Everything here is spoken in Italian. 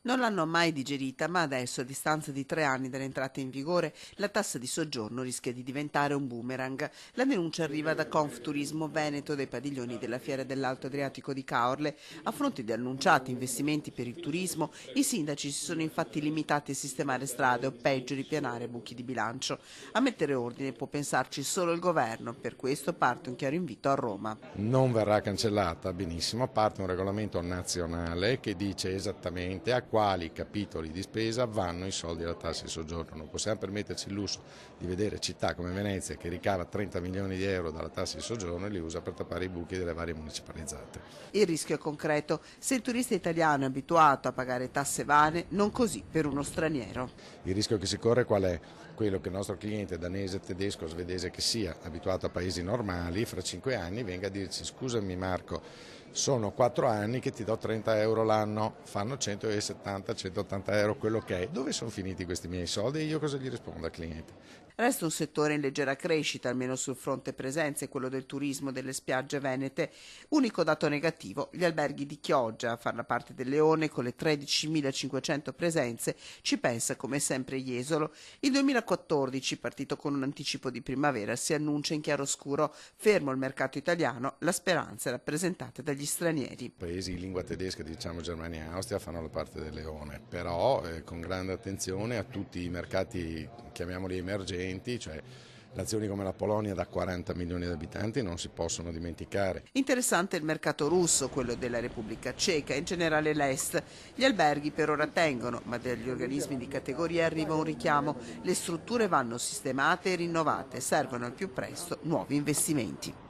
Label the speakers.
Speaker 1: Non l'hanno mai digerita, ma adesso, a distanza di 3 anni dall'entrata in vigore, la tassa di soggiorno rischia di diventare un boomerang. La denuncia arriva da Confturismo Veneto, dei padiglioni della Fiera dell'Alto Adriatico di Caorle. A fronte di annunciati investimenti per il turismo, i sindaci si sono infatti limitati a sistemare strade o peggio ripianare buchi di bilancio. A mettere ordine può pensarci solo il governo, per questo parte un chiaro invito a Roma.
Speaker 2: Non verrà cancellata, benissimo, parte un regolamento nazionale che dice esattamente a quali capitoli di spesa vanno i soldi della tassa di soggiorno. Non possiamo permetterci il lusso di vedere città come Venezia che ricava 30 milioni di euro dalla tassa di soggiorno e li usa per tappare i buchi delle varie municipalizzate.
Speaker 1: Il rischio è concreto: se il turista italiano è abituato a pagare tasse vane, non così per uno straniero.
Speaker 2: Il rischio che si corre qual è? Quello che il nostro cliente danese, tedesco, svedese che sia, abituato a paesi normali, fra 5 anni venga a dirci: scusami Marco, sono 4 anni che ti do 30 euro l'anno, fanno 170-180 euro quello che è. Dove sono finiti questi miei soldi e io cosa gli rispondo al cliente?
Speaker 1: Resta un settore in leggera crescita, almeno sul fronte presenze, quello del turismo delle spiagge venete. Unico dato negativo: gli alberghi di Chioggia, a farla parte del Leone, con le 13.500 presenze, ci pensa come sempre Jesolo. Il 2014, partito con un anticipo di primavera, si annuncia in chiaroscuro: fermo il mercato italiano, la speranza è rappresentata dagli stranieri.
Speaker 2: Paesi in lingua tedesca, diciamo Germania e Austria, fanno la parte del Leone, però con grande attenzione a tutti i mercati, chiamiamoli emergenti, cioè nazioni come la Polonia da 40 milioni di abitanti non si possono dimenticare.
Speaker 1: Interessante il mercato russo, quello della Repubblica Ceca e in generale l'Est. Gli alberghi per ora tengono, ma dagli organismi di categoria arriva un richiamo: le strutture vanno sistemate e rinnovate, servono al più presto nuovi investimenti.